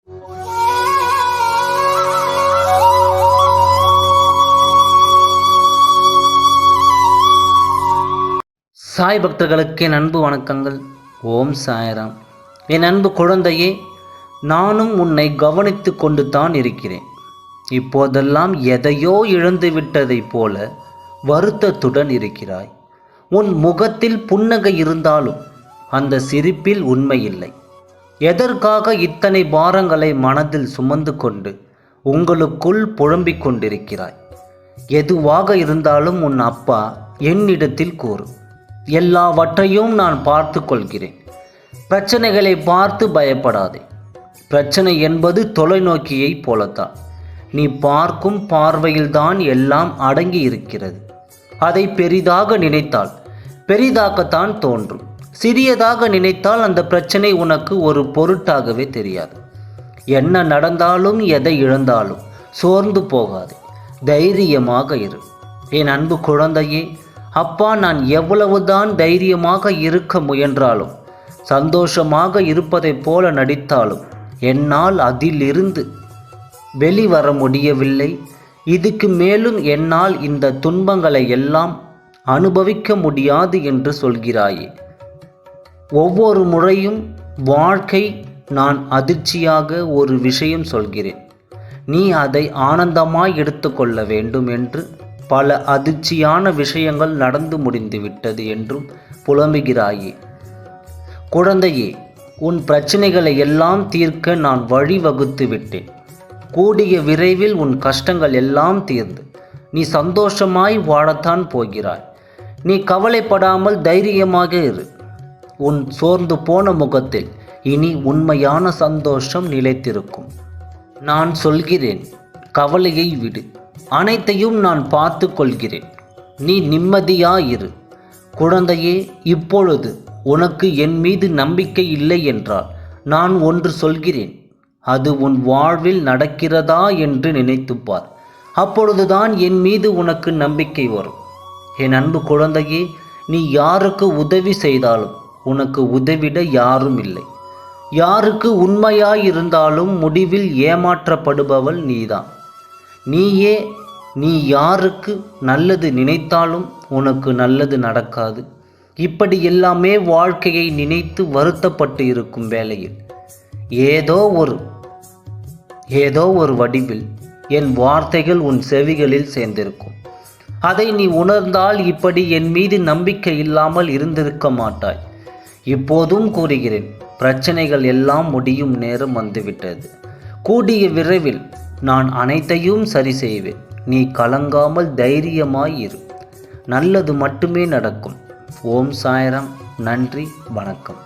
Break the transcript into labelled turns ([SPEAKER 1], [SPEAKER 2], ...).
[SPEAKER 1] சாய் பக்தர்களுக்கு என் அன்பு வணக்கங்கள். ஓம் சாய்ராம். என் அன்பு குழந்தையே, நானும் உன்னை கவனித்து கொண்டு தான் இருக்கிறேன். இப்போதெல்லாம் எதையோ இழந்து விட்டதைப் போல வருத்தத்துடன் இருக்கிறாய். உன் முகத்தில் புன்னகை இருந்தாலும் அந்த சிரிப்பில் உண்மையில்லை. எதற்காக இத்தனை பாரங்களை மனதில் சுமந்து கொண்டு உங்களுக்குள் புழம்பிக் கொண்டிருக்கிறாய்? எதுவாக இருந்தாலும் உன் அப்பா என்னிடத்தில் கூறு. எல்லாவற்றையும் நான் பார்த்து கொள்கிறேன். பிரச்சனைகளை பார்த்து பயப்படாதே. பிரச்சனை என்பது தொலைநோக்கியை போலத்தான். நீ பார்க்கும் பார்வையில்தான் எல்லாம் அடங்கி இருக்கிறது. அதை பெரிதாக நினைத்தால் பெரிதாகத்தான் தோன்றும். சிறியதாக நினைத்தால் அந்த பிரச்சனை உனக்கு ஒரு பொருட்டாகவே தெரியாது. என்ன நடந்தாலும் எதை இழந்தாலும் சோர்ந்து போகாதே. தைரியமாக இரு. என் அன்பு குழந்தையே, அப்பா நான் எவ்வளவுதான் தைரியமாக இருக்க முயன்றாலும் சந்தோஷமாக இருப்பதைப் போல நடித்தாலும் என்னால் அதிலிருந்து வெளிவர முடியவில்லை. இதுக்கு மேலும் என்னால் இந்த துன்பங்களை எல்லாம் அனுபவிக்க முடியாது என்று சொல்கிறாயே. ஒவ்வொரு முறையும் வாழ்க்கை நான் அதிர்ச்சியாக ஒரு விஷயம் சொல்கிறேன், நீ அதை ஆனந்தமாய் எடுத்துக்கொள்ள வேண்டும் என்று பல அதிர்ச்சியான விஷயங்கள் நடந்து முடிந்துவிட்டது என்றும் புலம்புகிறாயே. குழந்தையே, உன் பிரச்சனைகளை எல்லாம் தீர்க்க நான் வழிவகுத்து விட்டேன். கூடிய விரைவில் உன் கஷ்டங்கள் எல்லாம் தீர்ந்து நீ சந்தோஷமாய் வாழத்தான் போகிறாய். நீ கவலைப்படாமல் தைரியமாக இரு. உன் சோர்ந்து போன முகத்தில் இனி உண்மையான சந்தோஷம் நிலைத்திருக்கும். நான் சொல்கிறேன், கவலையை விடு. அனைத்தையும் நான் பார்த்து கொள்கிறேன். நீ நிம்மதியாயிரு. குழந்தையே, இப்பொழுது உனக்கு என் மீது நம்பிக்கை இல்லை என்றால் நான் ஒன்று சொல்கிறேன். அது உன் வாழ்வில் நடக்கிறதா என்று நினைத்துப்பார். அப்பொழுதுதான் என் மீது உனக்கு நம்பிக்கை வரும். என் அன்பு குழந்தையே, நீ யாருக்கு உதவி செய்தாலும் உனக்கு உதவிட யாரும் இல்லை. யாருக்கு உண்மையாயிருந்தாலும் முடிவில் ஏமாற்றப்படுபவள் நீதான். நீ யாருக்கு நல்லது நினைத்தாலும் உனக்கு நல்லது நடக்காது. இப்படி எல்லாமே வாழ்க்கையை நினைத்து வருத்தப்பட்டு இருக்கும் வேளையில் ஏதோ ஒரு வடிவில் என் வார்த்தைகள் உன் செவிகளில் சேர்ந்திருக்கும். அதை நீ உணர்ந்தால் இப்படி என் மீது நம்பிக்கை இல்லாமல் இருந்திருக்க மாட்டாய். இப்போதும் கூறுகிறேன், பிரச்சனைகள் எல்லாம் முடியும் நேரம் வந்துவிட்டது. கூடிய விரைவில் நான் அனைத்தையும் சரி செய்வேன். நீ கலங்காமல் தைரியமாய் இரு. நல்லது மட்டுமே நடக்கும். ஓம் சாய்ராம். நன்றி, வணக்கம்.